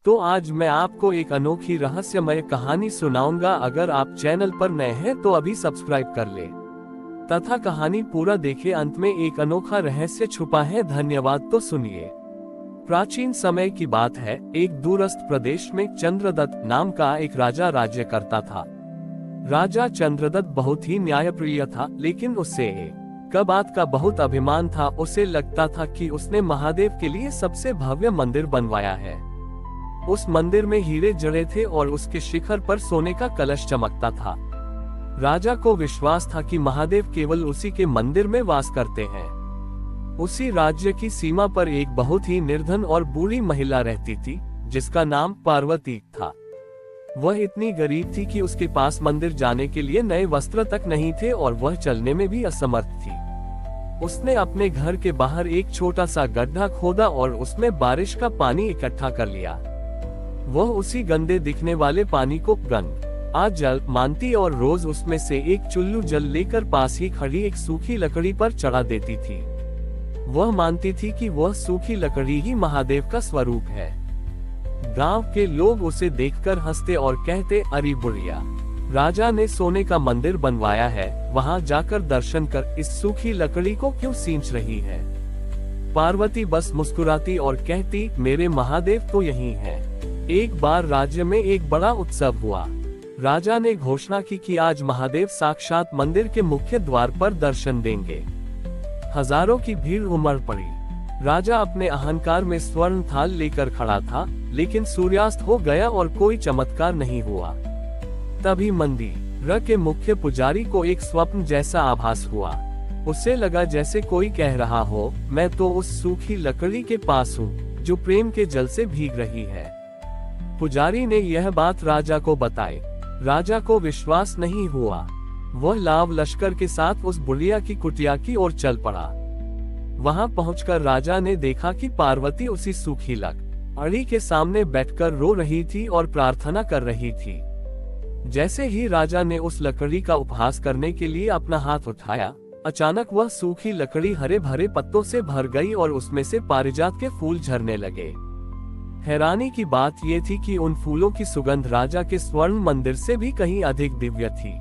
तो आज मैं आपको एक अनोखी रहस्यमय कहानी सुनाऊंगा। अगर आप चैनल पर नए हैं तो अभी सब्सक्राइब कर ले तथा कहानी पूरा देखें। अंत में एक अनोखा रहस्य छुपा है। धन्यवाद। तो सुनिए। प्राचीन समय की बात है। एक दूरस्थ प्रदेश में चंद्रदत्त नाम का एक राजा राज्य करता था। राजा चंद्रदत्त बहुत ही न्यायप्रिय था, लेकिन उससे एक बात का बहुत अभिमान था। उसे लगता था कि उसने महादेव के लिए सबसे भव्य मंदिर बनवाया है। उस मंदिर में हीरे जड़े थे और उसके शिखर पर सोने का कलश चमकता था। राजा को विश्वास था कि महादेव केवल उसी के मंदिर में वास करते हैं। उसी राज्य की सीमा पर एक बहुत ही निर्धन और बूढ़ी महिला रहती थी, जिसका नाम पार्वती था। वह इतनी गरीब थी कि उसके पास मंदिर जाने के लिए नए वस्त्र तक नहीं थे और वह चलने में भी असमर्थ थी। उसने अपने घर के बाहर एक छोटा सा गड्ढा खोदा और उसमें बारिश का पानी इकट्ठा कर लिया। वह उसी गंदे दिखने वाले पानी को गंगा जल मानती और रोज उसमें से एक चुल्लू जल लेकर पास ही खड़ी एक सूखी लकड़ी पर चढ़ा देती थी। वह मानती थी कि वह सूखी लकड़ी ही महादेव का स्वरूप है। गांव के लोग उसे देखकर हंसते और कहते, अरे बुढ़िया, राजा ने सोने का मंदिर बनवाया है, वहां जाकर दर्शन कर इस सूखी लकड़ी को क्यों सींच रही है। पार्वती बस मुस्कुराती और कहती, मेरे महादेव तो यही हैं। एक बार राज्य में एक बड़ा उत्सव हुआ। राजा ने घोषणा की कि आज महादेव साक्षात मंदिर के मुख्य द्वार पर दर्शन देंगे। हजारों की भीड़ उमड़ पड़ी। राजा अपने अहंकार में स्वर्ण थाल लेकर खड़ा था, लेकिन सूर्यास्त हो गया और कोई चमत्कार नहीं हुआ। तभी मंदिर के मुख्य पुजारी को एक स्वप्न जैसा आभास हुआ। उसे लगा जैसे कोई कह रहा हो, मैं तो उस सूखी लकड़ी के पास हूँ जो प्रेम के जल से भीग रही है। पुजारी ने यह बात राजा को बताई। राजा को विश्वास नहीं हुआ। वह लाव लश्कर के साथ उस बुढ़िया की कुटिया की ओर चल पड़ा। वहां पहुंचकर राजा ने देखा कि पार्वती उसी सूखी लकड़ी के सामने बैठकर रो रही थी और प्रार्थना कर रही थी। जैसे ही राजा ने उस लकड़ी का उपहास करने के लिए अपना हाथ उठाया, अचानक वह सूखी लकड़ी हरे भरे पत्तों से भर गई और उसमें से पारिजात के फूल झरने लगे। हैरानी की बात यह थी कि उन फूलों की सुगंध राजा के स्वर्ण मंदिर से भी कहीं अधिक दिव्य थी।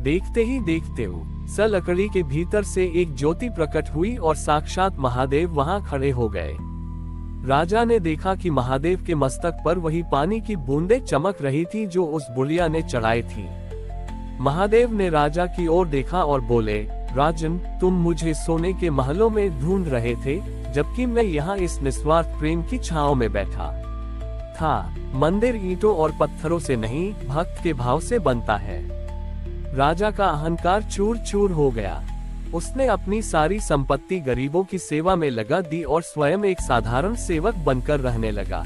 देखते ही देखते उस लकड़ी के भीतर से एक ज्योति प्रकट हुई और साक्षात महादेव वहां खड़े हो गए। राजा ने देखा कि महादेव के मस्तक पर वही पानी की बूंदें चमक रही थी जो उस बुढ़िया ने चढ़ाई थी। महादेव ने राजा की ओर देखा और बोले, राजन, तुम मुझे सोने के महलों में ढूंढ रहे थे, जबकि मैं यहाँ इस निस्वार्थ प्रेम की छांव में बैठा था। मंदिर ईंटों और पत्थरों से नहीं, भक्त के भाव से बनता है। राजा का अहंकार चूर चूर हो गया। उसने अपनी सारी संपत्ति गरीबों की सेवा में लगा दी और स्वयं एक साधारण सेवक बनकर रहने लगा।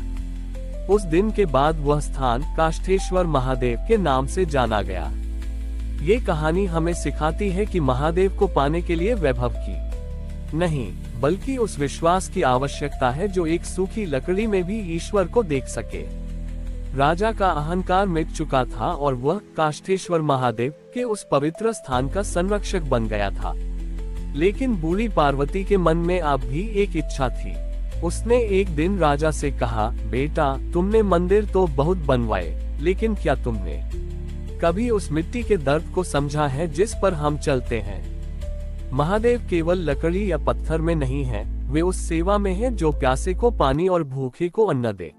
उस दिन के बाद वह स्थान काष्ठेश्वर महादेव के नाम से जाना गया। ये कहानी हमें सिखाती है कि महादेव को पाने के लिए वैभव की नहीं, बल्कि उस विश्वास की आवश्यकता है जो एक सूखी लकड़ी में भी ईश्वर को देख सके। राजा का अहंकार मिट चुका था और वह काष्ठेश्वर महादेव के उस पवित्र स्थान का संरक्षक बन गया था। लेकिन बूढ़ी पार्वती के मन में अब भी एक इच्छा थी। उसने एक दिन राजा से कहा, बेटा, तुमने मंदिर तो बहुत बनवाए, लेकिन क्या तुमने कभी उस मिट्टी के दर्द को समझा है जिस पर हम चलते हैं। महादेव केवल लकड़ी या पत्थर में नहीं है, वे उस सेवा में हैं जो प्यासे को पानी और भूखे को अन्न दे।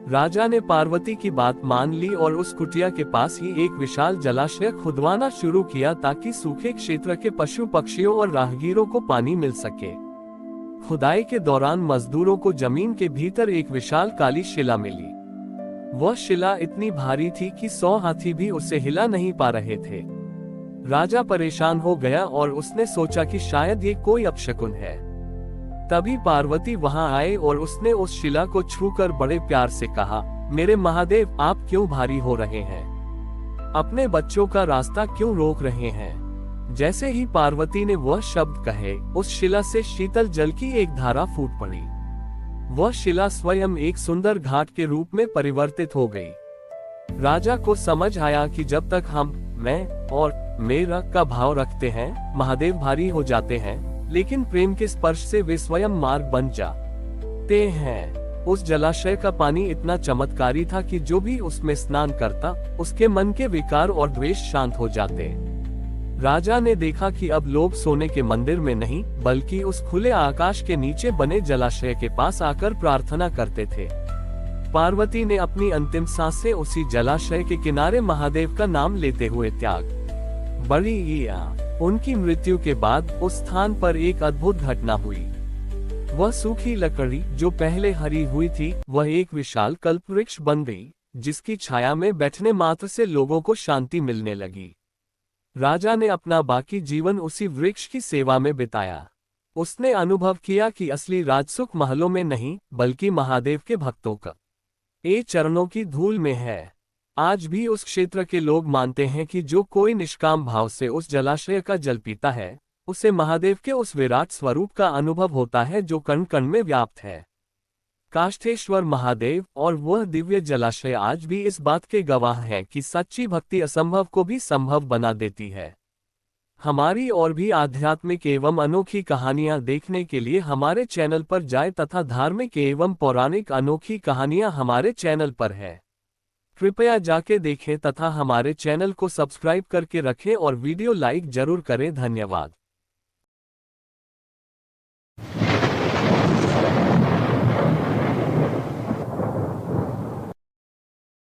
राजा ने पार्वती की बात मान ली और उस कुटिया के पास ही एक विशाल जलाशय खुदवाना शुरू किया ताकि सूखे क्षेत्र के पशु पक्षियों और राहगीरों को पानी मिल सके। खुदाई के दौरान मजदूरों को जमीन के भीतर एक विशाल काली शिला मिली। वह शिला इतनी भारी थी कि 100 हाथी भी उसे हिला नहीं पा रहे थे। राजा परेशान हो गया और उसने सोचा कि शायद ये कोई अपशकुन है। तभी पार्वती वहां आए और उसने उस शिला को छूकर बड़े प्यार से कहा, मेरे महादेव, आप क्यों भारी हो रहे हैं? अपने बच्चों का रास्ता क्यों रोक रहे हैं? जैसे ही पार्वती ने वह शब्द कहे, उस शिला से शीतल जल की एक धारा फूट पड़ी। वह शिला स्वयं एक सुंदर घाट के रूप में परिवर्तित हो गई। राजा को समझ आया कि जब तक हम मैं और मेरा का भाव रखते हैं, महादेव भारी हो जाते हैं, लेकिन प्रेम के स्पर्श से वे स्वयं मार्ग बन जाते हैं। उस जलाशय का पानी इतना चमत्कारी था कि जो भी उसमें स्नान करता, उसके मन के विकार और द्वेष शांत हो जाते। राजा ने देखा कि अब लोग सोने के मंदिर में नहीं, बल्कि उस खुले आकाश के नीचे बने जलाशय के पास आकर प्रार्थना करते थे। पार्वती ने अपनी अंतिम सांसें उसी जलाशय के किनारे महादेव का नाम लेते हुए त्याग बड़ी। उनकी मृत्यु के बाद उस स्थान पर एक अद्भुत घटना हुई। वह सूखी लकड़ी जो पहले हरी हुई थी, वह एक विशाल कल्पवृक्ष बन गई, जिसकी छाया में बैठने मात्र से लोगों को शांति मिलने लगी। राजा ने अपना बाकी जीवन उसी वृक्ष की सेवा में बिताया। उसने अनुभव किया कि असली राजसुख महलों में नहीं, बल्कि महादेव के भक्तों का चरणों की धूल में है। आज भी उस क्षेत्र के लोग मानते हैं कि जो कोई निष्काम भाव से उस जलाशय का जल पीता है, उसे महादेव के उस विराट स्वरूप का अनुभव होता है जो कण कण में व्याप्त है। काष्ठेश्वर महादेव और वह दिव्य जलाशय आज भी इस बात के गवाह हैं कि सच्ची भक्ति असंभव को भी संभव बना देती है। हमारी और भी आध्यात्मिक एवं अनोखी कहानियां देखने के लिए हमारे चैनल पर जाएं तथा धार्मिक एवं पौराणिक अनोखी कहानियां हमारे चैनल पर है। कृपया जाके देखें तथा हमारे चैनल को सब्सक्राइब करके रखें और वीडियो लाइक जरूर करें। धन्यवाद।